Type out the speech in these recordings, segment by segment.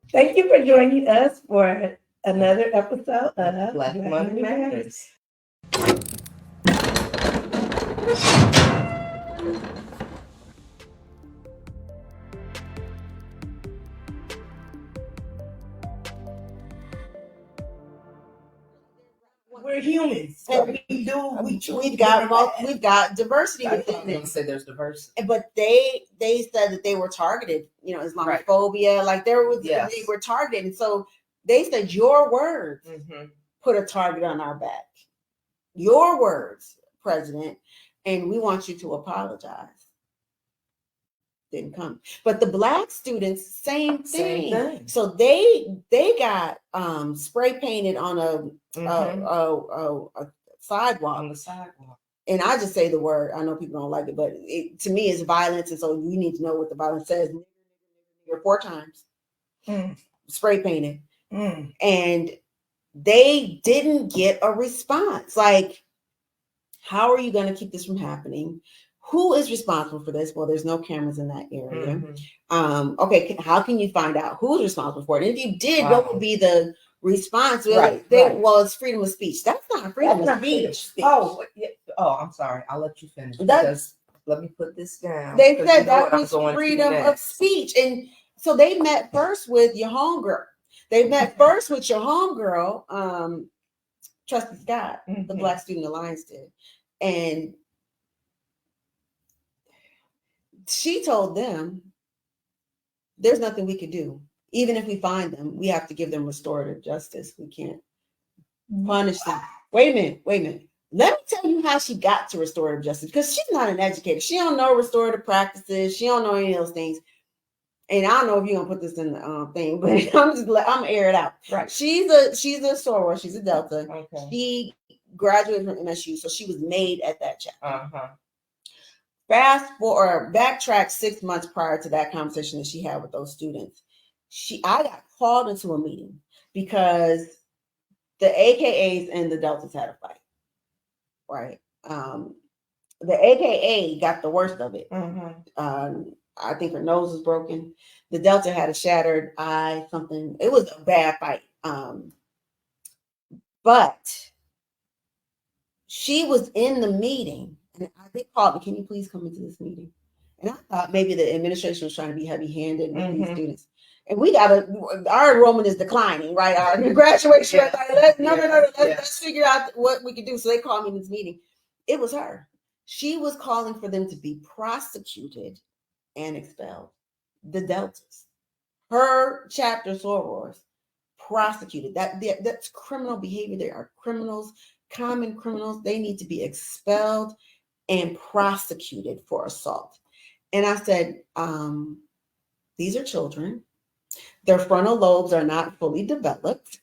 Thank you for joining us for another episode of Black Money Matters. We're humans. And we've got diversity within it. Say there's diversity, But they said that they were targeted, Islamophobia, like they were targeted. And so they said your words put a target on our back. Your words, President, and we want you to apologize. Didn't come. But the Black students, same thing. So they got spray painted on a sidewalk. On the sidewalk. And I just say the word. I know people don't like it, but to me it's violence. And so you need to know what the violence says. 4 times. Spray painted. And they didn't get a response. Like, how are you going to keep this from happening? Who is responsible for this? Well, there's no cameras in that area. Okay, how can you find out who's responsible for it? And if you did, what would be the response? Well, well, it's freedom of speech. That's not freedom of speech. Oh, I'm sorry. I'll let you finish. Let me put this down. They said that was freedom of speech. And so they met first with your homegirl. They met first with your homegirl, Trustee Scott, the Black Student Alliance did. And she told them, there's nothing we could do. Even if we find them, we have to give them restorative justice. We can't punish them. Wait a minute. Let me tell you how she got to restorative justice, because she's not an educator. She don't know restorative practices. She don't know any of those things. And I don't know if you're gonna put this in the thing, but I'm gonna air it out. Right. She's a soror. She's a Delta. Okay. She graduated from MSU, so she was made at that chapter. Backtrack 6 months prior to that conversation that she had with those students. I got called into a meeting because the AKAs and the Deltas had a fight. Right. The AKA got the worst of it. I think her nose was broken. The Delta had a shattered eye, something. It was a bad fight. But she was in the meeting, and they called me, can you please come into this meeting? And I thought maybe the administration was trying to be heavy-handed with these students. And our enrollment is declining, right? Our graduation rate. Let's figure out what we can do. So they called me in this meeting. It was her. She was calling for them to be prosecuted and expelled. The Deltas. Her chapter sorors prosecuted. That's criminal behavior. They are criminals, common criminals. They need to be expelled and prosecuted for assault. And I said, these are children. Their frontal lobes are not fully developed.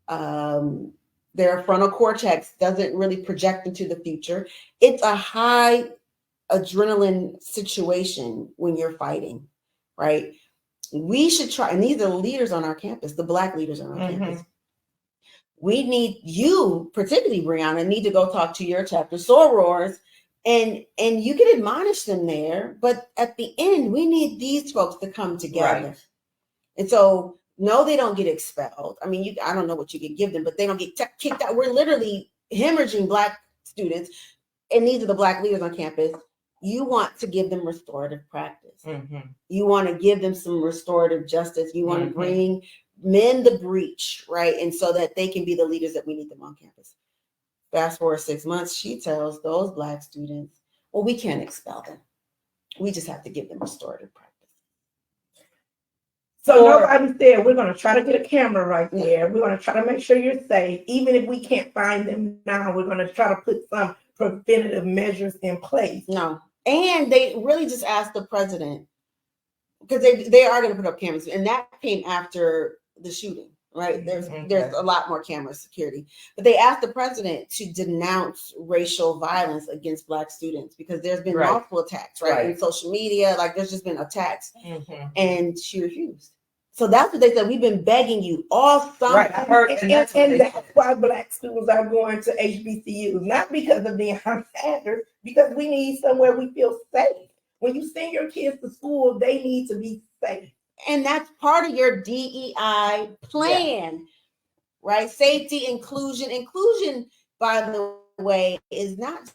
Their frontal cortex doesn't really project into the future. It's a high adrenaline situation when you're fighting, right? We should try, and these are the leaders on our campus, the Black leaders on our campus. We need you, particularly Brianna, need to go talk to your chapter sorors, and you can admonish them there. But at the end, we need these folks to come together. Right. And so, no, they don't get expelled. I mean, I don't know what you can give them, but they don't get kicked out. We're literally hemorrhaging Black students, and these are the Black leaders on campus. You want to give them restorative practice. You want to give them some restorative justice. You want to mend the breach, right? And so that they can be the leaders that we need them on campus. Fast forward 6 months, she tells those Black students, well, we can't expel them. We just have to give them restorative practice. So nobody said, we're going to try to get a camera right there. We're going to try to make sure you're safe. Even if we can't find them now, we're going to try to put some preventative measures in place. No. And they really just asked the president, because they are going to put up cameras. And that came after the shooting, right? There's a lot more camera security. But they asked the president to denounce racial violence against Black students, because there's been multiple attacks, right? In social media, like there's just been attacks. And she refused. So that's what they said. We've been begging you all summer. Right. I heard, and that's why Black students are going to HBCUs, not because of the standards, because we need somewhere we feel safe. When you send your kids to school, they need to be safe. And that's part of your DEI plan, right? Safety, inclusion, by the way, is not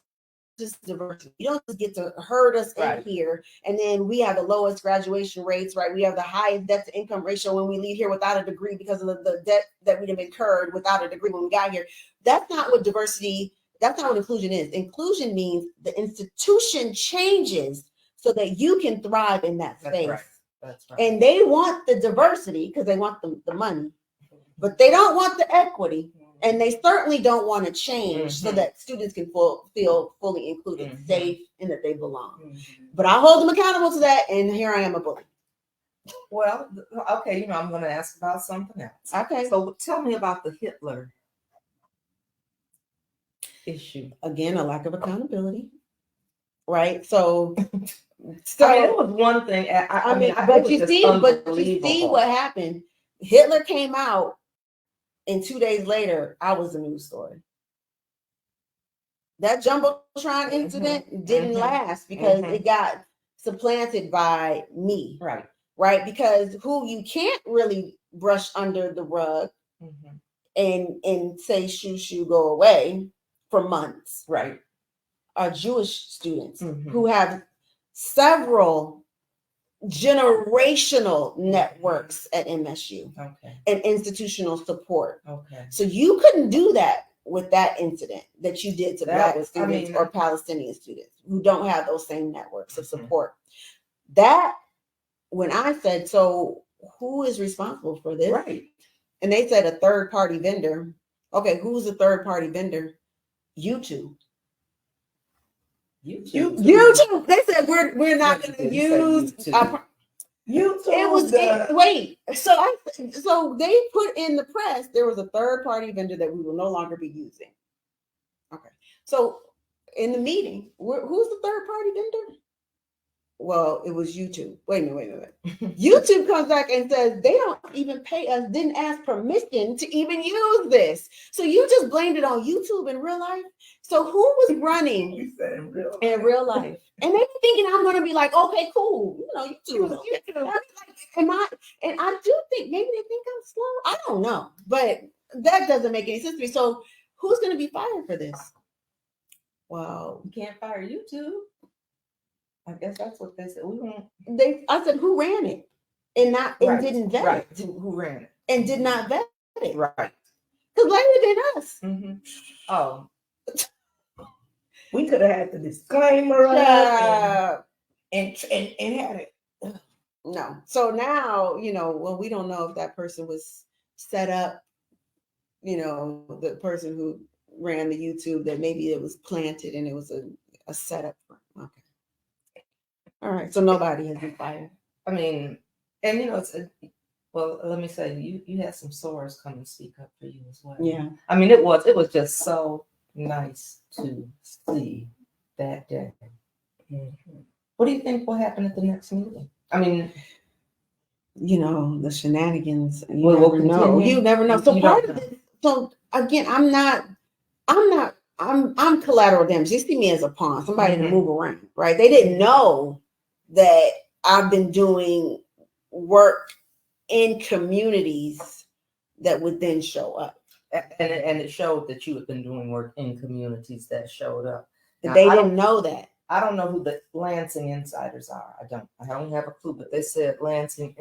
just diversity. You don't just get to herd us in here, and then we have the lowest graduation rates, right? We have the highest debt to income ratio when we leave here without a degree because of the debt that we'd have incurred without a degree when we got here. That's not what diversity, that's not what inclusion is. Inclusion means the institution changes so that you can thrive in that space. That's right. And they want the diversity because they want the money, but they don't want the equity. And they certainly don't want to change so that students can feel fully included, safe, and that they belong. But I hold them accountable to that, and here I am a bully. Well, okay, I'm going to ask about something else. Okay. So tell me about the Hitler issue. Again, a lack of accountability, right? So I mean, it was one thing. But you see what happened. Hitler came out. And 2 days later, I was a news story. That Jumbotron incident didn't last because it got supplanted by me. Right? Because who you can't really brush under the rug and say shoo, go away for months. Right. Are Jewish students who have several generational networks at MSU and institutional support. So you couldn't do that with that incident that you did to Black students or Palestinian students who don't have those same networks of support. That, when I said, so who is responsible for this? Right. And they said a third party vendor. Okay, who's a third party vendor? YouTube. YouTube. They said we're not going to use YouTube. It was so they put in the press there was a third party vendor that we will no longer be using. Okay, so in the meeting, who's the third party vendor? Well, it was YouTube. Wait a minute. YouTube comes back and says they don't even pay us, didn't ask permission to even use this. So you just blamed it on YouTube in real life. So who was running You said in real life? And they be thinking I'm gonna be like, okay, cool. YouTube. And I do think maybe they think I'm slow. I don't know, but that doesn't make any sense to me. So who's gonna be fired for this? Well, you can't fire YouTube. I guess that's what they said. I said, who ran it? And didn't vet it. Who ran it? And did not vet it. Right. Because later than us. Oh. We could have had the disclaimer and had it. No. So now, well, we don't know if that person was set up, the person who ran the YouTube, that maybe it was planted and it was a setup. Okay. All right, so nobody has been fired. I mean, and well, let me say, you had some sorors come and speak up for you as well. Yeah. I mean, it was just so nice to see that day. What do you think will happen at the next meeting? I mean, the shenanigans. You never know. You never know. So part of this. So again, I'm collateral damage. They see me as a pawn, somebody to move around, right? They didn't know that I've been doing work in communities that would then show up. And it showed that you had been doing work in communities that showed up. Now, they didn't know that. I don't know who the Lansing insiders are. I don't have a clue, but they said Lansing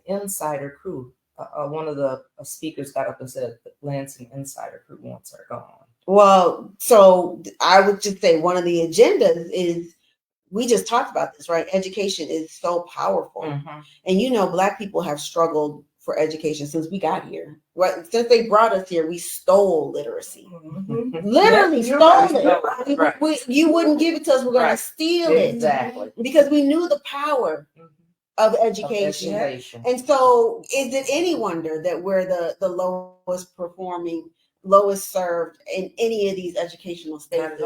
insider crew. One of the speakers got up and said the Lansing insider crew wants her gone. Well, so I would just say one of the agendas is, we just talked about this, right? Education is so powerful. And Black people have struggled for education since we got here. Right? Since they brought us here, we stole literacy. Literally stole it. Right. You wouldn't give it to us, we're going to steal it. Exactly. Because we knew the power of education. And so is it any wonder that we're the lowest performing, lowest served in any of these educational spaces?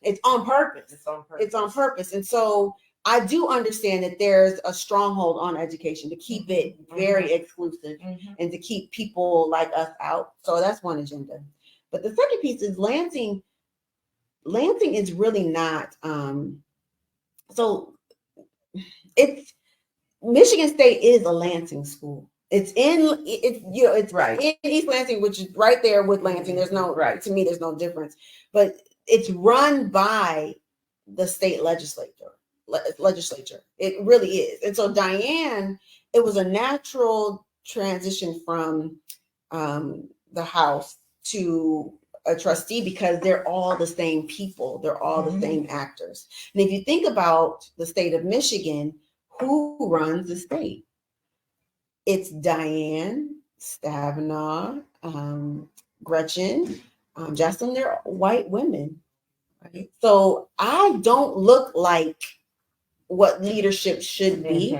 It's on purpose. It's on purpose. And so I do understand that there's a stronghold on education to keep it very exclusive and to keep people like us out. So that's one agenda. But the second piece is Lansing is really not, so it's, Michigan State is a Lansing school. It's it's Right. in East Lansing, which is right there with Lansing. There's no Right. to me, there's no difference. But it's run by the state legislature. It really is. And so Diane, it was a natural transition from the House to a trustee because they're all the same people. They're all the same actors. And if you think about the state of Michigan, who runs the state? It's Diane, Stavanaugh, Gretchen, Jocelyn. They're white women. Right? So I don't look like what leadership should be.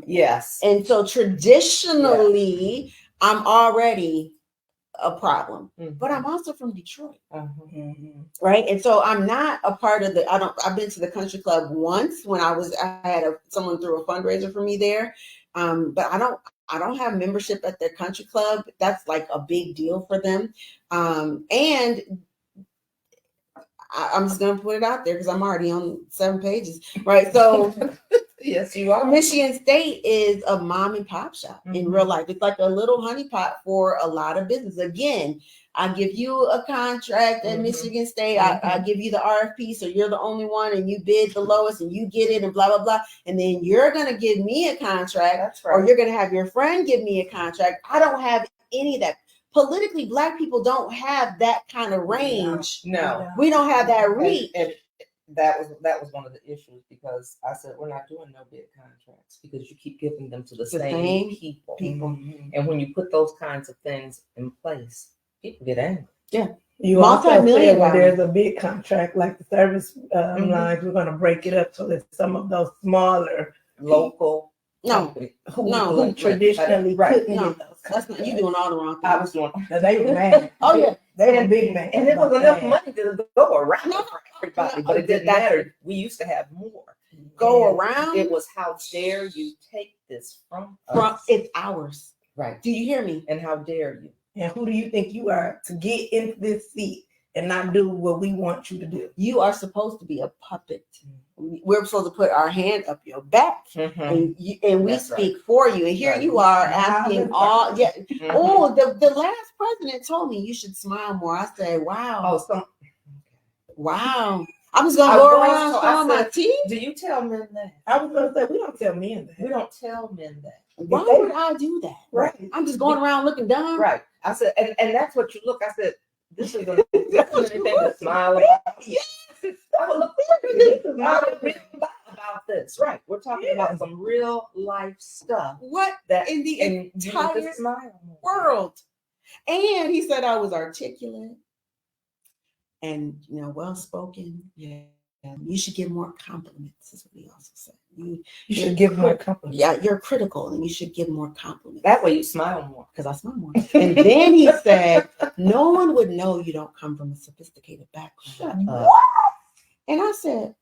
Yes. And so traditionally, I'm already a problem. But I'm also from Detroit. Right. And so I'm not a part of I've been to the country club once when I had someone threw a fundraiser for me there. But I don't have membership at their country club. That's like a big deal for them. And I'm just going to put it out there because I'm already on 7 pages. Right. So yes, you are. Michigan State is a mom and pop shop in real life. It's like a little honeypot for a lot of business. Again, I give you a contract at Michigan State. I give you the RFP, so you're the only one, and you bid the lowest, and you get it, and blah blah blah. And then you're gonna give me a contract, That's right. or you're gonna have your friend give me a contract. I don't have any of that. Politically, Black people don't have that kind of range. No. We don't have that reach. And that was one of the issues because I said we're not doing no bid contracts because you keep giving them to the same people. And when you put those kinds of things in place, people get angry. Yeah. You also said Multi-million when dollars. there's a big contract like the service lines, we're going to break it up so that some of those smaller Local. who traditionally couldn't get those That's not you doing all the wrong things. I was doing. They were mad. Oh yeah. They were big mad. And it was enough money to go around for everybody, No, but it didn't matter. We used to have more. Go And around. It was how dare you take this from us? It's ours. Right. Do you hear me? And how dare you? And who do you think you are to get into this seat and not do what we want you to do? You are supposed to be a puppet. We're supposed to put our hand up your back, and we That's speak for you. And here you are asking all. Yeah. Oh, the last president told me you should smile more. I said, wow. Wow. I'm just gonna go around showing my teeth. Do you tell men that? I was going to say, we don't tell men that. We don't tell men that. Why would I do that? Right. I'm just going around looking dumb. Right. I said, and that's what you look. I said, this is anything to smile about. Yes. I would look about this. Right. We're talking about some real life stuff. What That in the and you entire need to smile more. world? And he said I was articulate and well spoken. Yeah. You should give more compliments, is what he also said. You should give more compliments. Yeah, you're critical and you should give more compliments. That way you smile more. Because I smile more. And then he said, no one would know you don't come from a sophisticated background. And I said,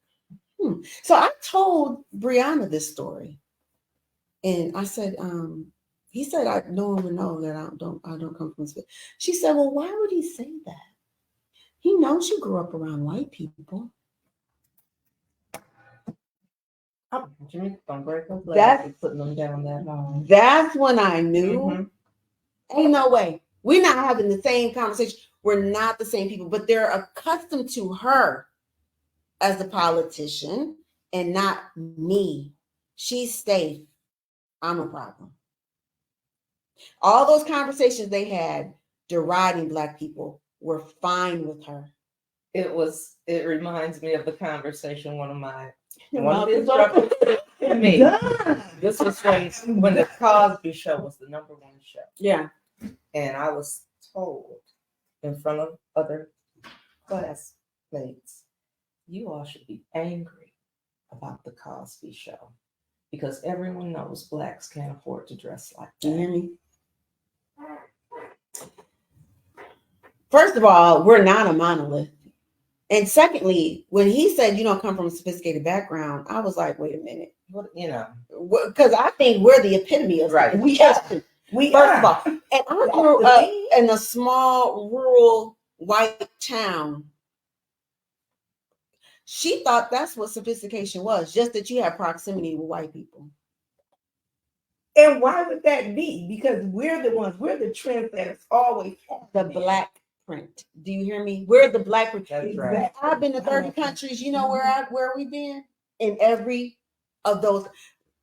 So I told Brianna this story. And I said, he said, no one would know that I don't come from a. She said, well, why would he say that? He knows you grew up around white people. That's putting them down that long. That's when I knew. Ain't no way. We're not having the same conversation. We're not the same people, but they're accustomed to her as a politician and not me. She's safe. I'm a problem. All those conversations they had deriding Black people were fine with her. It reminds me of the conversation one of his me. This was when the Cosby Show was the #1 show. Yeah. And I was told in front of other classmates, you all should be angry about the Cosby Show because everyone knows Blacks can't afford to dress like that. You hear me? First of all, we're not a monolith. And secondly, when he said you don't come from a sophisticated background, I was like, wait a minute. What, because I think we're the epitome of right. We first of all, and I grew up in a small rural white town. She thought that's what sophistication was, just that you have proximity with white people. And why would that be? Because we're the trendsetters always. The black print. Do you hear me? We're the black print. That's right. I've been to 30 countries. You know where we've been? In every of those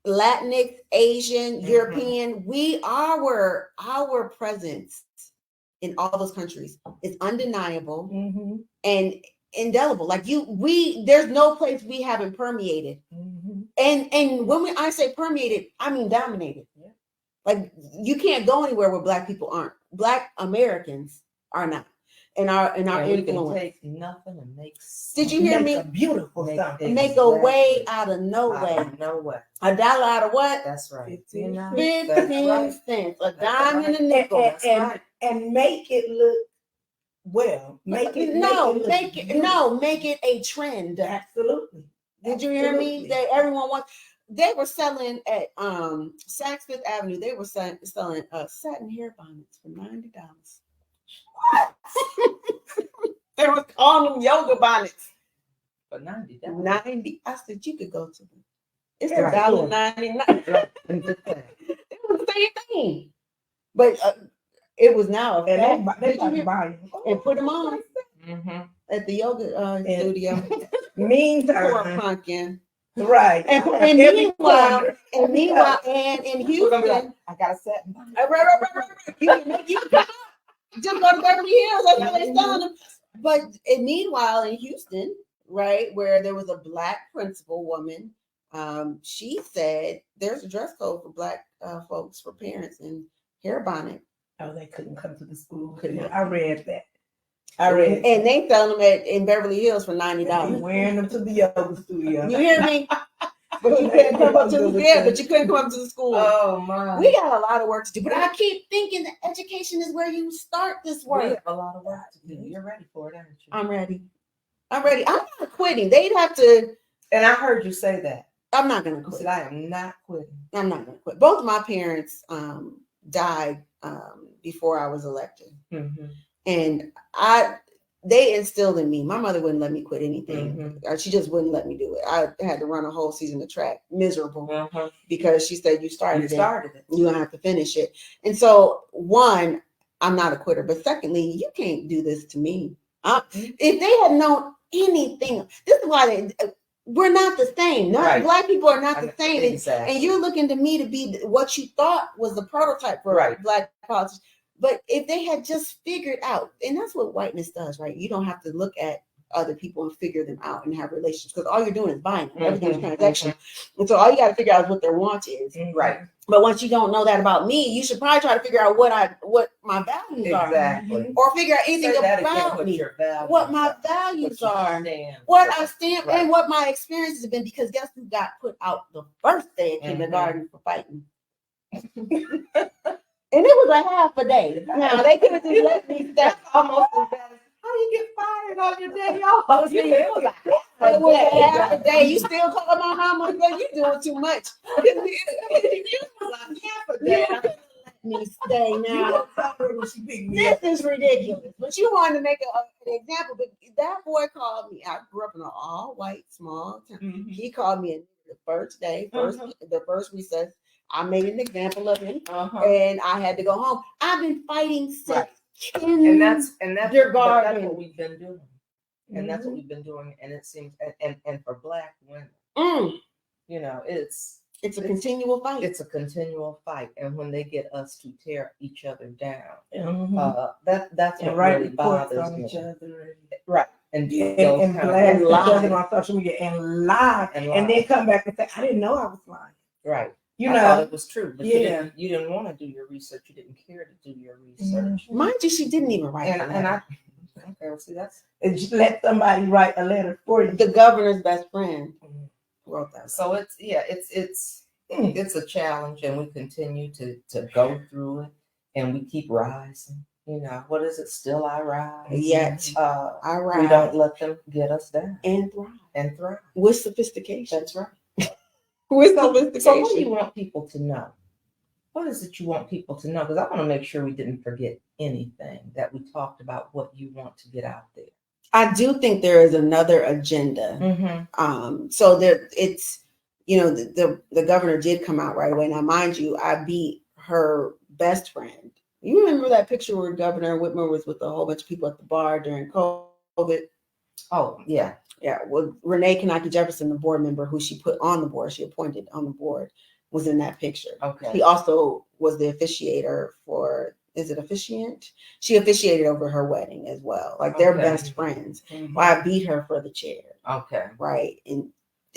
Latinx, Asian, European. Our presence in all those countries is undeniable and indelible. Like there's no place we haven't permeated. And when I say permeated, I mean dominated. Yeah. Like you can't go anywhere where black people aren't. Black Americans are not. And our influence. Can take nothing and make. Did you hear me? A beautiful something. Make a way out of no way. No way. $1 out of what? That's right. 15 cents. A dime and a nickel. And make it look well. Make it a trend. Absolutely. Did you hear me? That everyone wants. They were selling at Saks Fifth Avenue. They were selling satin hair bonnets for $90. They were calling them yoga bonnets for $90. $90. I said you could go to them. It's $1.99. It was the same thing, but it was now. And and put them on at the yoga studio. Meantime, pumpkin. Right. And meanwhile, and in Houston, I got a set. You can come out. Just go to Beverly Hills. That's how they selling them. But meanwhile, in Houston, right, where there was a black principal woman, she said there's a dress code for black folks, for parents, and hair bonnet. Oh, they couldn't come to the school. I read that. And they sell them in Beverly Hills for $90. Wearing them to the yoga studio. You hear me? But you couldn't come up to the school. Oh my! We got a lot of work to do, but I keep thinking that education is where you start this work. We have a lot of work to do. You're ready for it, aren't you? I'm ready. I'm not quitting. They'd have to. And I heard you say that. I'm not going to quit. I said, I am not quitting. I'm not going to quit. Both of my parents died before I was elected, and they instilled in me. My mother wouldn't let me quit anything. She just wouldn't let me do it. I had to run a whole season of track, miserable, because she said, you started it. You're gonna have to finish it. And so, one, I'm not a quitter. But secondly, you can't do this to me. If they had known anything, this is why we're not the same. Black people are not the same. Exactly. And you're looking to me to be what you thought was the prototype for black politics. But if they had just figured out, and that's what whiteness does, right? You don't have to look at other people and figure them out and have relations, because all you're doing is buying them. Everything's transaction. And so all you got to figure out is what their want is. Right. But once you don't know that about me, you should probably try to figure out what my values are. Exactly. Or figure out anything about me. What my values are. What I stand and what my experiences have been, because guess who got put out the first day of kindergarten for fighting? And it was a half a day. Now they could have just let me step almost as bad. How do you get fired on your day off? It was a half a day. You still calling my mama? You doing too much. It was a half a day. Let me stay now. This is ridiculous. But you wanted to make an example. But that boy called me. I grew up in an all-white small town. He called me the first day, the first recess. I made an example of him, and I had to go home. I've been fighting since and that's what we've been doing, and that's what we've been doing. And it seems, and for Black women, you know, it's a continual fight. It's a continual fight, and when they get us to tear each other down, that's what really bothers me. Right. And blast each other on social media and lie, and then come back and say, "I didn't know I was lying." Right. I thought it was true, but you didn't want to do your research. You didn't care to do your research. Mind you, she didn't even write. Okay, well, see, and let somebody write a letter for you. The governor's best friend wrote that. So it's a challenge, and we continue to go through it, and we keep rising. You know, what is it? Still I rise. Yet I rise. We don't let them get us down. And thrive. With sophistication. That's right. With sophistication. So what do you want people to know? What is it you want people to know? Because I want to make sure we didn't forget anything that we talked about, what you want to get out there. I do think there is another agenda. So the governor did come out right away. Now, mind you, I beat her best friend. You remember that picture where Governor Whitmer was with a whole bunch of people at the bar during COVID? Oh, yeah. Yeah. Well, Renee Kanaki Jefferson, the board member who she put on the board, she appointed on the board, was in that picture. Okay. He also was the officiator for, is it officiant? She officiated over her wedding as well. Like they're Okay. best friends. Mhm. Well, I beat her for the chair. Okay. Right.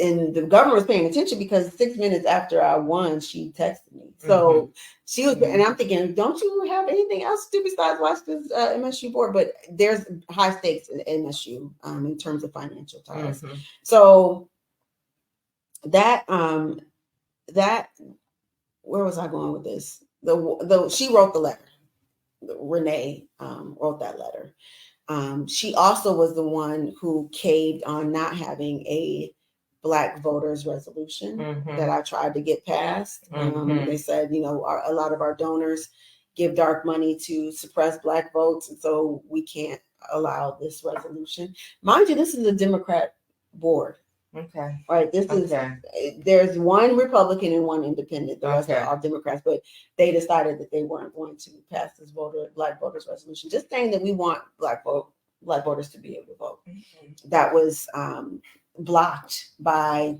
And the governor was paying attention because 6 minutes after I won, she texted me. So she was, and I'm thinking, don't you have anything else to do besides watch this MSU board? But there's high stakes in MSU in terms of financial ties. So that where was I going with this? She wrote the letter. Renee wrote that letter. She also was the one who caved on not having a Black voters resolution that I tried to get passed. They said, a lot of our donors give dark money to suppress Black votes, and so we can't allow this resolution. Mind you, this is a Democrat board. Okay. Right. There's one Republican and one independent. The rest are all Democrats, but they decided that they weren't going to pass this Black voters resolution. Just saying that we want Black voters to be able to vote. That was blocked by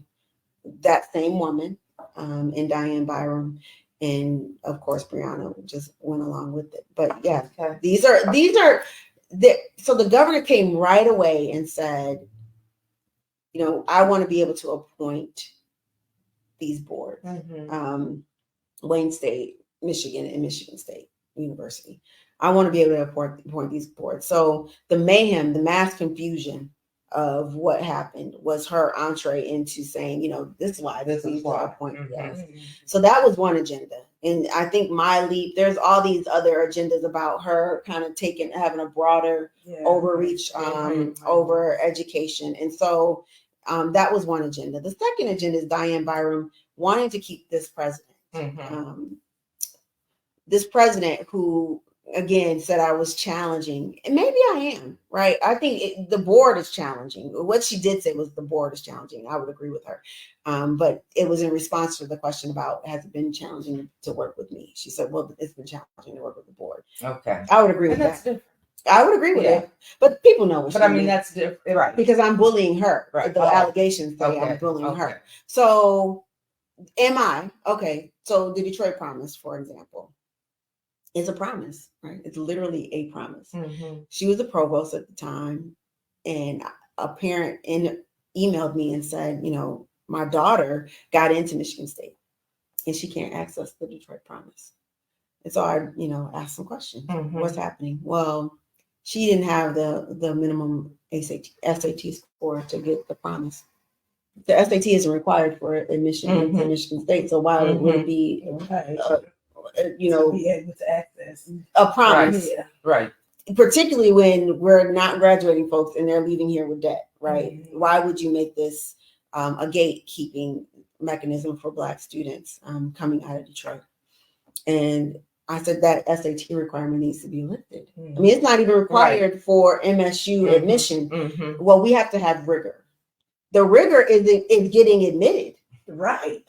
that same woman and Diane Byram, and of course Brianna just went along with it. But yeah, these are so the governor came right away and said, I want to be able to appoint these boards. Wayne State, Michigan, and Michigan State University. I want to be able to appoint these boards. So the mayhem, the mass confusion of what happened was her entree into saying, this is why this is why I appoint. Yes. So that was one agenda. And I think there's all these other agendas about her kind of having a broader overreach over education. And so that was one agenda. The second agenda is Diane Byram wanting to keep this president. This president who, again, said I was challenging, and maybe I am, right? I think the board is challenging. What she did say was the board is challenging. I would agree with her. But it was in response to the question about, has it been challenging to work with me? She said, well, it's been challenging to work with the board. Okay. I would agree with that. Different. I would agree with it. But people know what she means. That's different. Right. Because I'm bullying her. Right. The allegations say I'm bullying her. So am I? Okay. So the Detroit Promise, for example, is a promise, right? It's literally a promise. She was the provost at the time, and a parent emailed me and said, my daughter got into Michigan State and she can't access the Detroit Promise. And so I, asked some questions. What's happening? Well, she didn't have the minimum SAT score to get the promise. The SAT isn't required for admission into Michigan State, so why would it be, to be able to access a promise? Right. Particularly when we're not graduating folks and they're leaving here with debt, right? Why would you make this a gatekeeping mechanism for Black students coming out of Detroit? And I said that SAT requirement needs to be lifted. I mean, it's not even required for MSU admission. Well, we have to have rigor. The rigor is getting admitted. Right.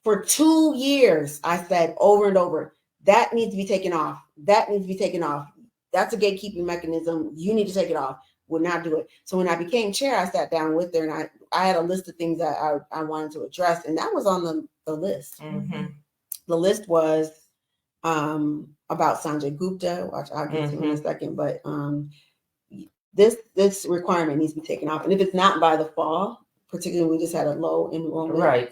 For 2 years, I said over and over, that needs to be taken off. That needs to be taken off. That's a gatekeeping mechanism. You need to take it off. Would not do it. So when I became chair, I sat down with her and I had a list of things that I wanted to address. And that was on the list. The list was about Sanjay Gupta, which I'll get to in a second, but this requirement needs to be taken off. And if it's not by the fall, particularly when we just had a low enrollment, right.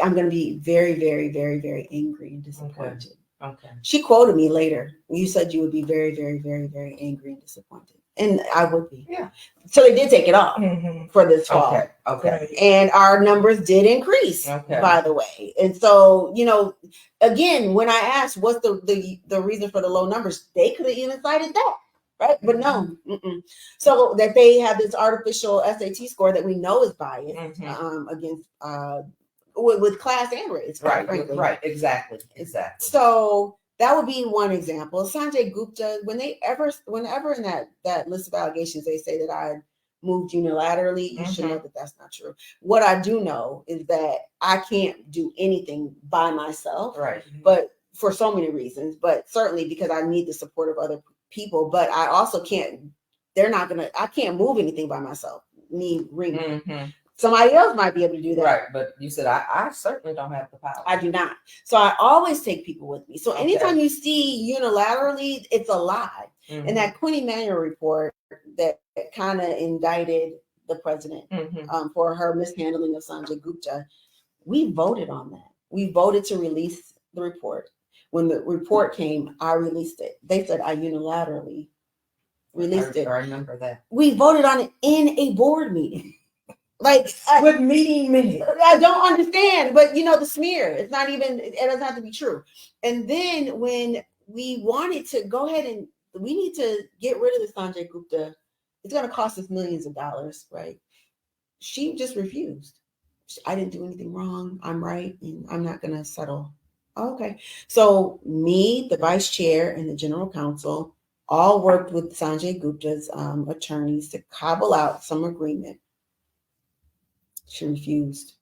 I'm going to be very, very, very, very angry and disappointed. Okay. She quoted me later. You said you would be very, very, very, very angry and disappointed. And I would be. Yeah. So they did take it off for this fall. Okay. And our numbers did increase, by the way. And so, again, when I asked what's the reason for the low numbers, they could have even cited that. Right. But no. So that they have this artificial SAT score that we know is biased against with class and race. Right. Exactly. So that would be one example. Sanjay Gupta, whenever in that list of allegations, they say that I moved unilaterally, you should know that that's not true. What I do know is that I can't do anything by myself, Right. but for so many reasons, but certainly because I need the support of other people. But I also can't. I can't move anything by myself. Rhema. Somebody else might be able to do that. Right, but you said I certainly don't have the power. I do not. So I always take people with me. So anytime you see unilaterally, it's a lie. And that Quinn Emanuel report that kind of indicted the president for her mishandling of Sanjay Gupta, we voted on that. We voted to release the report. When the report came, I released it. They said I unilaterally released it. I remember that. We voted on it in a board meeting. Like with meeting minutes. I don't understand, but the smear. It's not even. It doesn't have to be true. And then when we wanted to go ahead and we need to get rid of the Sanjay Gupta, it's going to cost us millions of dollars, right? She just refused. I didn't do anything wrong. I'm right, and I'm not going to settle. Okay, so me, the vice chair, and the general counsel all worked with Sanjay Gupta's attorneys to cobble out some agreement. She refused.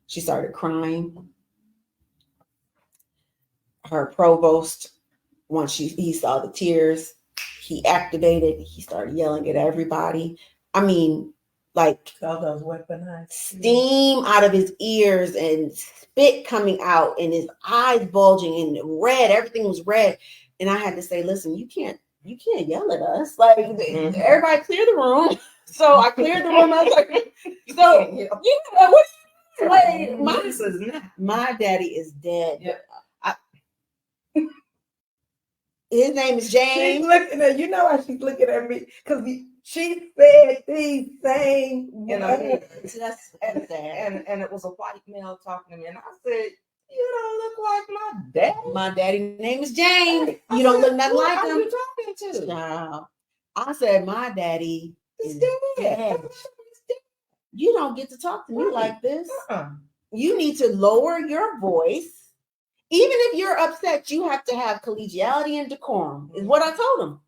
She started crying. Her provost, once he saw the tears, he activated. He started yelling at everybody. I mean, like all those weaponized steam out of his ears and spit coming out and his eyes bulging and red. Everything was red. And I had to say, listen, you can't yell at us. Like everybody clear the room. So I cleared the room. I was like, my daddy is dead. Yeah. His name is James. She's looking at why she's looking at me because she said these same That's sad. And it was a white male talking to me, and I said, "You don't look like my daddy." My daddy's name is James. You don't look nothing like him. Who are you talking to? Child. I said my daddy is dead. dead. You don't get to talk to me like this. You need to lower your voice. Even if you're upset, you have to have collegiality and decorum, is what I told him.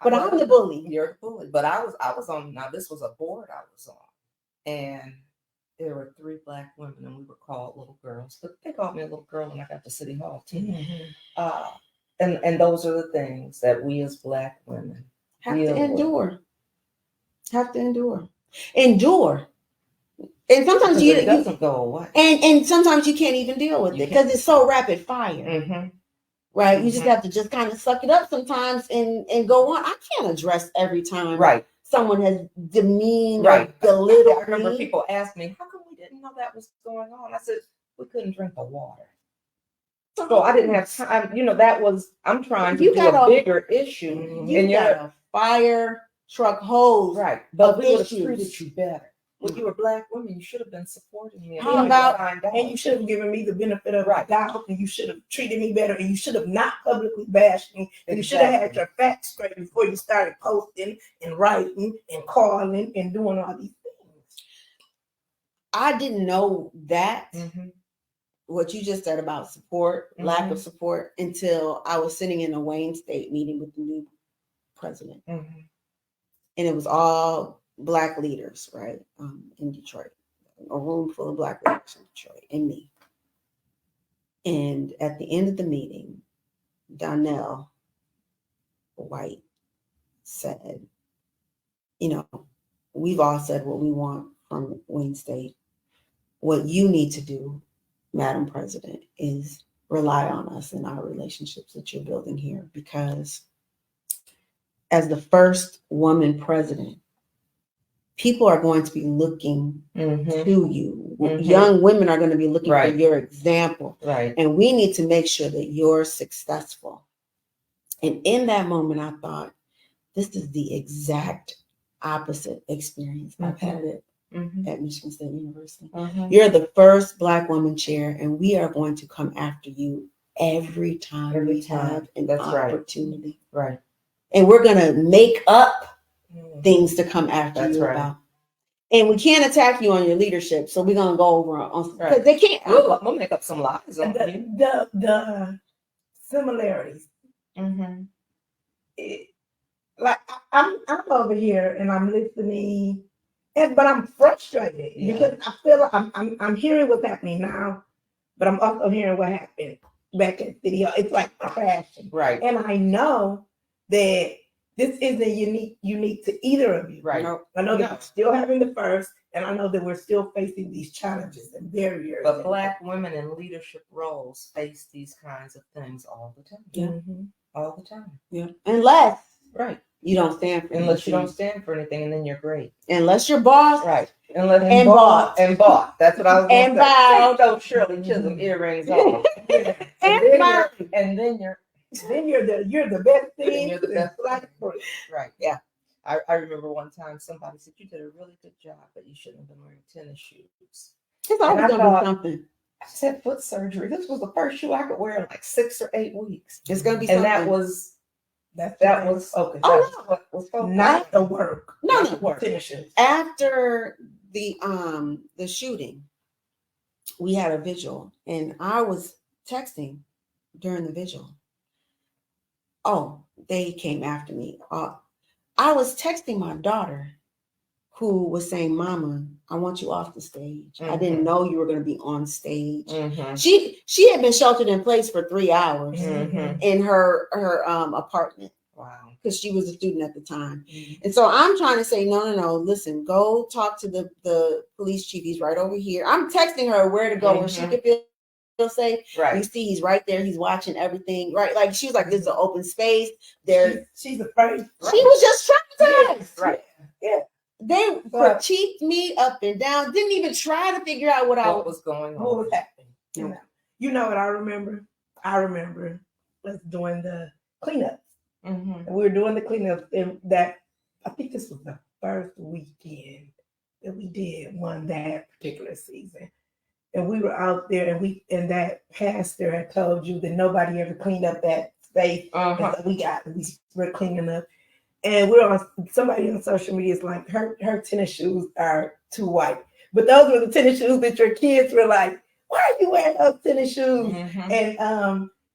But I'm the bully. You're the bully. But I was on, now this was a board I was on. And there were 3 Black women, and we were called little girls. But they called me a little girl when I got to City Hall, too. And those are the things that we as Black women have to endure. Have to endure. Endure. And sometimes it doesn't go away. And sometimes you can't even deal with it because it's so rapid fire. Right? You just have to just kind of suck it up sometimes and go on. I can't address every time someone has demeaned or belittled. I remember people asked me, how come we didn't know that was going on? I said, we couldn't drink the water. So I didn't have time. That was, I'm trying to do a bigger issue. You got a fire truck hose. Right. But we would have treated you better. When you were Black women, you should have been supporting me. And you should have given me the benefit of the doubt, and you should have treated me better, and you should have not publicly bashed me, and you should have had your facts straight before you started posting and writing and calling and doing all these things. I didn't know that, what you just said about support, lack of support, until I was sitting in a Wayne State meeting with the new president. And it was all Black leaders, right, in Detroit, a room full of Black leaders in Detroit, and me. And at the end of the meeting, Donnell White said, we've all said what we want from Wayne State. What you need to do, Madam President, is rely on us in our relationships that you're building here, because as the first woman president, people are going to be looking to you. Young women are going to be looking for your example. Right. And we need to make sure that you're successful. And in that moment, I thought, this is the exact opposite experience I've had at Michigan State University. You're the first Black woman chair, and we are going to come after you every time we have an opportunity. Right. And we're going to make up things to come after you about. And we can't attack you on your leadership, so we're gonna go over on because they can't. We'll make up some lies on you. The similarities. Like I'm over here and I'm listening but I'm frustrated Yeah. because I feel like I'm hearing what's happening now, but I'm also hearing what happened back at City Hall. It's like crashing. Right. And I know that this isn't unique to either of you. Right. No. I know that No. we're still having the first, and I know that we're still facing these challenges and barriers. But Black women in leadership roles face these kinds of things all the time. Yeah. Mhm. All the time. Yeah. Unless Right. you don't stand for Unless you anything. don't stand for anything, and then you're great. Unless you're boss. Right. Unless And bought. And bought. That's what I was And going to say. bowed. Take those Shirley Chisholm earrings off. Yeah. And bowed. And then you're Then you're the best Then thing. you're the best Black thing. person. right. Yeah. I remember one time somebody said you did a really good job, but you shouldn't have been wearing tennis shoes. It's always I gonna thought- be something. I said foot surgery. This was the first shoe I could wear in like 6 or 8 weeks. It's gonna be And something. that was That okay. Oh, That's no. what was going not the work. No, Not no. the work. Finishes. After the shooting, we had a vigil, and I was texting during the vigil. Oh, they came after me. I was texting my daughter, who was saying, "Mama, I want you off the stage. I didn't know you were going to be on stage." Mm-hmm. She had been sheltered in place for 3 hours Mm-hmm. in her apartment Wow. because she was a student at the time. And so I'm trying to say, no, listen, go talk to the police chief. He's right over here. I'm texting her where to go where she could feel safe. Right. You see, he's right there. He's watching everything. Right. Like she was like, this is an open space. There. She's afraid. She was just traumatized. Right. Yeah. They But- critiqued me up and down. Didn't even try to figure out what I What was. was going What on? was happening? Yeah. You know what I remember? I remember us doing the cleanup. Mm-hmm. And we were doing the cleanup, and that I think this was the first weekend that we did one that particular season. And we were out there, and that pastor had told you that nobody ever cleaned up that space. Uh-huh. And so we were cleaning up, and we're on somebody on social media is like her tennis shoes are too white, but those were the tennis shoes that your kids were like, why are you wearing those tennis shoes? Mm-hmm.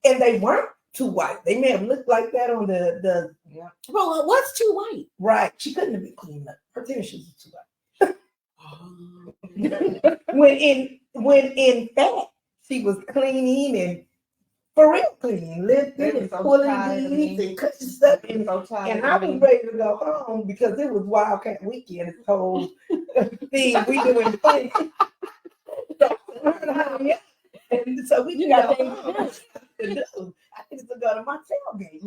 And they weren't too white. They may have looked like that on the Yeah. Well, what's too white? right. She couldn't have been cleaned up. Her tennis shoes were too white. Oh. when in fact she was cleaning and for real cleaning, They lifting were and so pulling tired of weeds me. and cutting stuff. I'm so tired And of I was me. ready to go home because it was Wildcat Weekend. This whole thing we doing fun. And so we You got got things things to do. I need to go to my tailgate.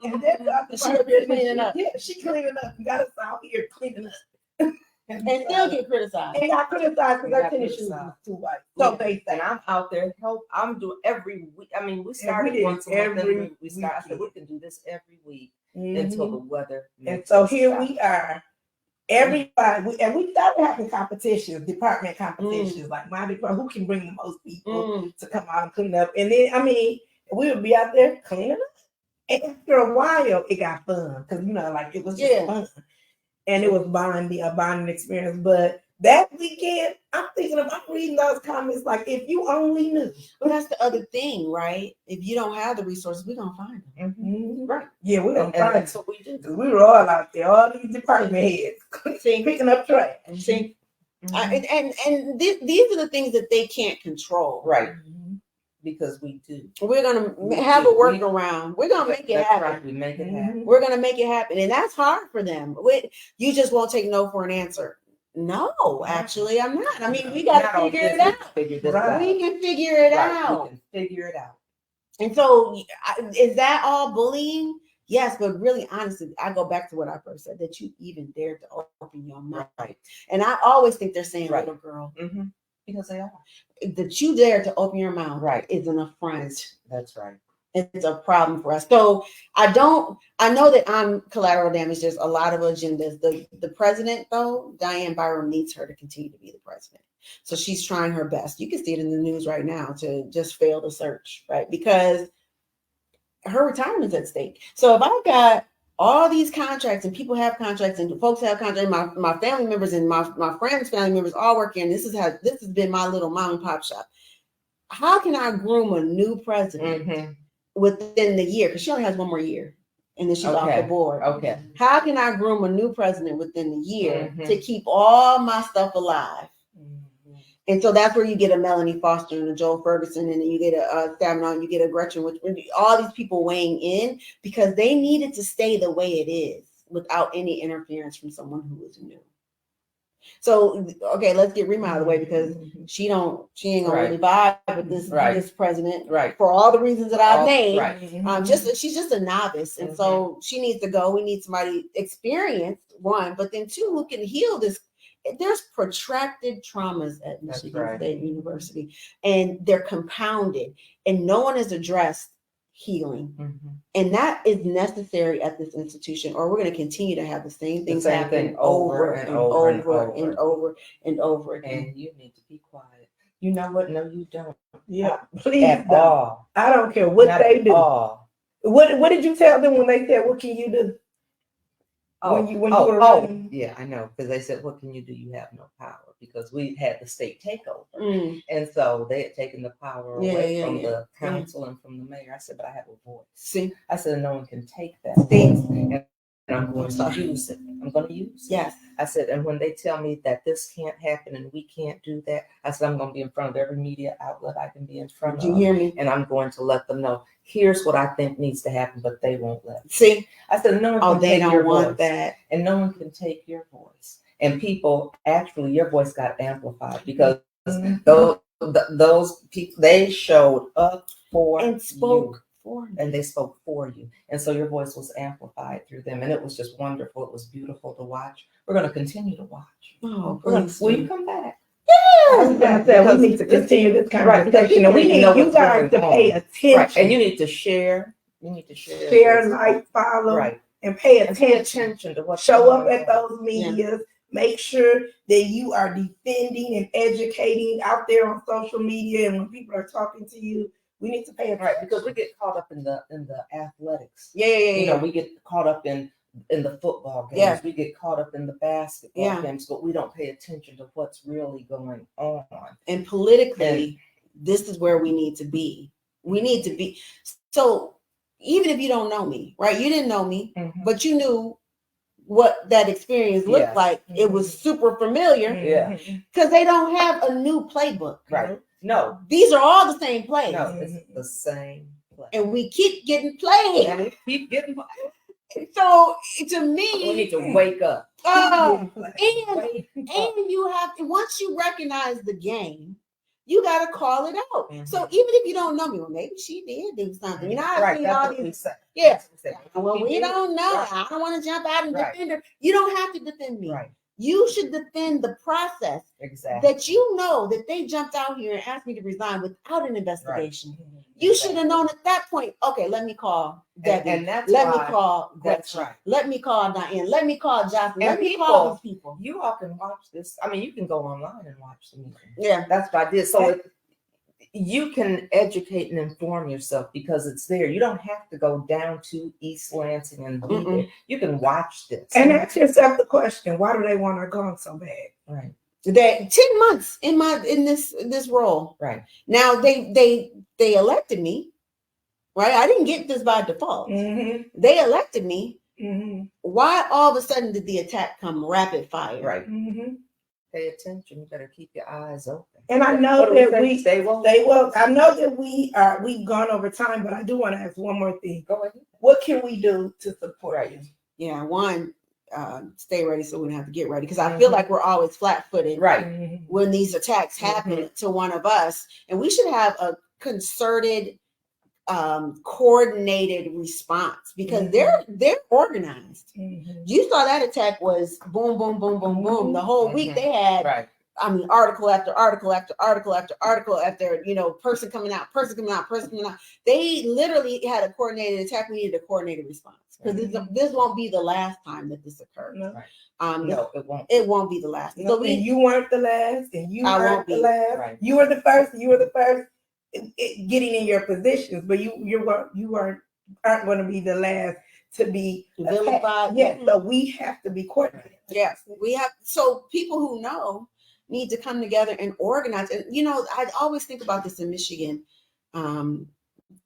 And then She cleaning up. Yeah, she cleaning up. You got us out here cleaning up. And still get criticized. And got criticized because We her got tennis shoes criticized. was too white. So they And say. I'm out there I'm doing every week. I mean, we started did once a month. every Then we started. I said we weekend. can do this every week until the Mhm. weather. And makes so us here stop. we are. Everybody, we started having competitions, department competitions, like my department, who can bring the most people to come out and clean up. And then, I mean, we would be out there cleaning up. And after a while, it got fun because, like it was just fun. And it was a bonding experience. But that weekend, I'm reading those comments like, if you only knew. But that's the other thing, right? If you don't have the resources, we're gonna find them. Mhm. Right. Yeah, we're going And to find that's it. what we do. Because we were all out there, all these department heads, picking up trash. See, Mhm. these are the things that they can't control. Right. Mhm. Because we do. We're gonna We have a do. workaround. We're gonna make it That's happen. right. We make it happen. Mhm. We're gonna make it happen, and that's hard for them. You just won't take no for an answer. No, actually, I'm not. I mean, we got Not to on figure this, it we out. can figure this Right. out. We can figure it Right, out. We can figure it out. And so, is that all bullying? Yes, but really, honestly, I go back to what I first said, that you even dared to open your mouth. Right. And I always think they're saying, Right. little girl, Mm-hmm. Because they are. that you dare to open your mouth Right. is an affront. That's right. It's a problem for us. So I know that I'm collateral damage. There's a lot of agendas. The president, though, Diane Byram, needs her to continue to be the president. So she's trying her best. You can see it in the news right now to just fail the search, right? Because her retirement's at stake. So if I've got all these contracts and people have contracts and folks have contracts, my family members and my friends' family members all working, this has been my little mom and pop shop. How can I groom a new president within the year? Because she only has one more year. and then she's off the board. Okay. How can I groom a new president within a year Mhm. to keep all my stuff alive? And so that's where you get a Melanie Foster and a Joel Ferguson, and then you get a Stamina, you get a Gretchen, which all these people weighing in because they needed to stay the way it is without any interference from someone who is new. So okay, let's get Rhema out of the way because she ain't gonna really vibe with this president for all the reasons that I've named. She's just a novice, and so she needs to go. We need somebody experienced, one, but then two, who can heal this. There's protracted traumas at Michigan State University, and they're compounded, and no one has addressed healing. And that is necessary at this institution, or we're going to continue to have the same things happen over and over and over again. And you need to be quiet. You know what? No, you don't. Yeah, please At don't. all. I don't care what Not they at do. all. What did you tell them when they said, "What can you do?" When you were running? Yeah, I know, because they said, "What can you do? You have no power," because we had the state takeover, and so they had taken the power away from the council and from the mayor. I said, "But I have a voice." See, I said, "No one can take that voice, and I'm going to use it. I'm going to use it." Yes. I said, and when they tell me that this can't happen and we can't do that, I said, I'm going to be in front of every media outlet I can be in front of. Do you hear me? And I'm going to let them know, here's what I think needs to happen, but they won't let me. See? I said, no one can they take don't your want voice. that. And no one can take your voice. And people, actually, your voice got amplified because those people, they showed up for and spoke. And they spoke for you. And so your voice was amplified through them. And it was just wonderful. It was beautiful to watch. We're going to continue to watch. Oh, Will you come back? I was going to say, we need to continue this conversation. And we need you guys to pay attention. Right. And you need to share. You need to share. Share, like, follow, and pay attention to what show up at those medias. Yeah. Make sure that you are defending and educating out there on social media. And when people are talking to you, we need to pay attention. Right, because we get caught up in the athletics. You know, we get caught up in the football games. Yeah. We get caught up in the basketball games, but we don't pay attention to what's really going on. And politically, this is where we need to be. We need to be. So even if you don't know me, right? You didn't know me, but you knew what that experience looked like. It was super familiar. Yeah. Because they don't have a new playbook. Right. No. These are all the same plays. No, it's the same play. And we keep getting played. And we keep getting played. So to me, we need to wake up. And you have to, once you recognize the game, you got to call it out. So even if you don't know me, well, maybe she did do something. You know, I've seen all these. Well, we don't know. I don't want to jump out and defend her. You don't have to defend me. Right. You should defend the process. Exactly. That you know that they jumped out here and asked me to resign without an investigation. Right. You should have known at that point, okay, let me call Debbie. And that's let me call That's Gretchen. right. Let me call Diane. Let me call Jocelyn. Let me people, call these people. You all can watch this. I mean, you can go online and watch the meeting. Yeah. That's what I did. So you can educate and inform yourself because it's there. You don't have to go down to East Lansing and be there. You can watch this. And ask yourself the question, why do they want her gone so bad? Right. That 10 months in this role. Right. Now they elected me. Right. I didn't get this by default. They elected me. Why all of a sudden did the attack come rapid fire? Right. Pay attention. You better keep your eyes open. And I know that we stay well. I know that we've gone over time, but I do want to ask one more thing. Go ahead. What can we do to support you? Yeah, one, stay ready so we don't have to get ready because I feel like we're always flat-footed when these attacks happen to one of us, and we should have a concerted, coordinated response because they're organized. You saw that attack was boom, boom, boom, boom, boom. The whole week they had, I mean, article after article after article after article after, person coming out. They literally had a coordinated attack. We needed a coordinated response because this won't be the last time that this occurs. No, it won't. It won't be the last. So you weren't the last, and you weren't the last. Right. You were the first. You were the first getting in your positions, but you aren't going to be the last to be vilified. Yes, so we have to be coordinated. Yes, we have. So people who know need to come together and organize. And I always think about this in Michigan.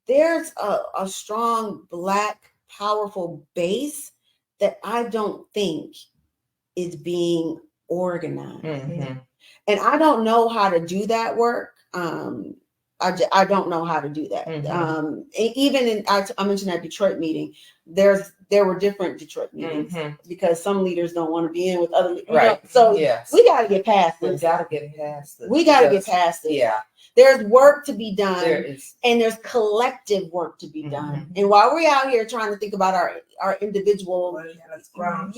There's a strong Black powerful base that I don't think is being organized. Mhm. And I don't know how to do that work. I don't know how to do that. Mhm. Even I mentioned that Detroit meeting, there were different Detroit meetings because some leaders don't want to be in with other leaders. Right. So Yes. we got to get past We've this. got to get past this. We got to get because- past this. Yeah. There's work to be done. There is. And there's collective work to be done. Mhm. And while we're out here trying to think about our individual, Well, yeah, that's ground.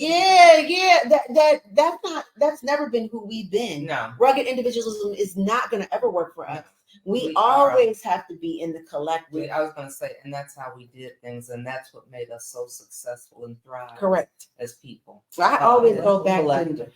that's never been who we've been. No. Rugged individualism is not going to ever work for us. We We are. always have to be in the collective. I was going to say, and that's how we did things, and that's what made us so successful and thrive. Correct. As people. I always Yeah. go back Collective.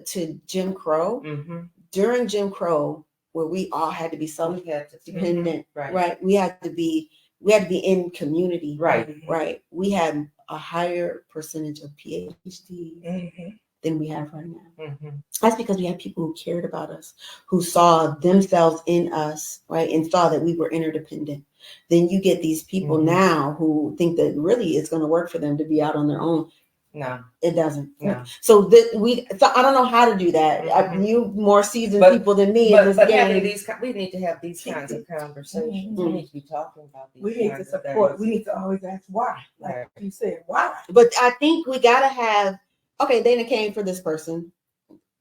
to Jim Crow. Mm-hmm. During Jim Crow, where we all had to be We had to. self-dependent, Right. right? We had to be in community, Right. right? We had a higher percentage of PhDs Mhm. than we have right now. Mm-hmm. That's because we had people who cared about us, who saw themselves in us, right? And saw that we were interdependent. Then you get these people now who think that really it's going to work for them to be out on their own. No. It doesn't. No. So I don't know how to do that. You more seasoned people than me in this But game. having we need to have these kinds of conversations. We need to be talking about these We need to kinds support. of We things. need to always ask why. Like Right. you said, why? But I think we gotta have. Okay, they came for this person.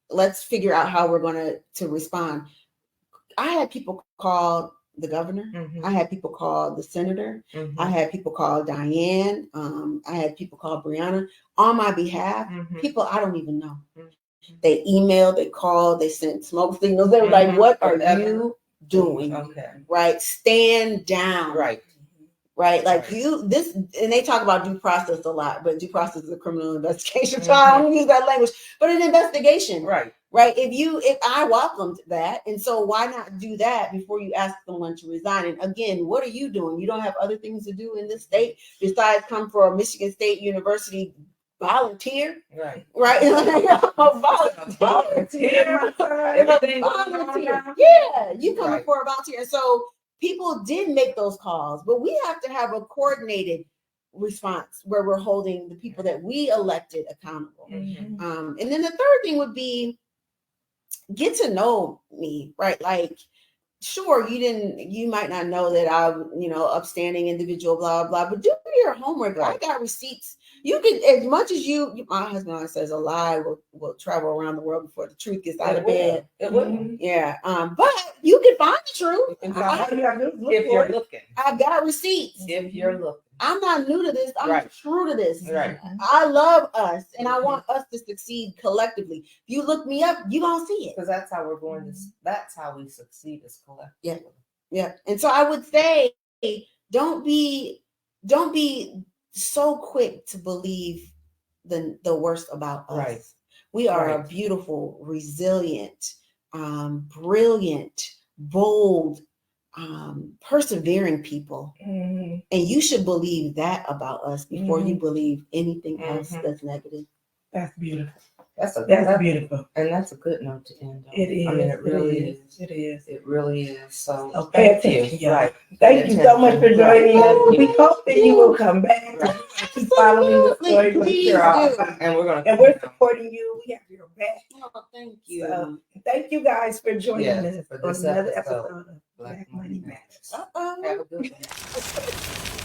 Let's figure out how we're going to respond. I had people call the governor. Mhm. I had people call the senator. Mhm. I had people call Diane. I had people call Brianna on my behalf. Mhm. People I don't even know. Mhm. They emailed, they called, they sent smoke signals. They were like, "What are you doing? Okay. Right? Stand down." Right. Right? Like Right. and they talk about due process a lot, but due process is a criminal investigation. So I don't use that language, but an investigation. Right. Right. If I welcomed that, and so why not do that before you ask someone to resign? And again, what are you doing? You don't have other things to do in this state besides come for a Michigan State University volunteer, Right. right? Volunteer. Everything Volunteer. Yeah, you coming Right. for a volunteer. And so people did make those calls, but we have to have a coordinated response where we're holding the people that we elected accountable. Mhm. And then the third thing would be get to know me, right? Like, sure, you might not know that I'm, upstanding individual, blah, blah, but do your homework. Right. I got receipts. You can, as much as my husband always says, a lie will travel around the world before the truth gets out of bed. It will. Mhm. Yeah. But you can find the truth. You can find All you have to do is look if for you're it. looking. I've got receipts. If you're looking. I'm not new to this. I'm Right. true to this. Right. I love us, and I want us to succeed collectively. If you look me up, you're going to see it. Because that's how we're going to. That's how we succeed as collective. Yeah. And so I would say, don't be so quick to believe the worst about us. Right. We are a Right. beautiful, resilient, brilliant, bold, persevering people. Mhm. And you should believe that about us before you believe anything else that's negative. That's beautiful. That's beautiful. And that's a good note to end on. It is. I mean, it really is. It is. It really is. So So pay thank you. attention, y'all. Right. Thank you so much for joining us. Thank We you. hope that you will come back. Right. Keep following the story. Please Sure. do. And we're gonna. And we're supporting you. We have your back. Oh, thank you. So, thank you guys for joining Yes, us for on this another episode. episode of Black Money Matters. Have a good one.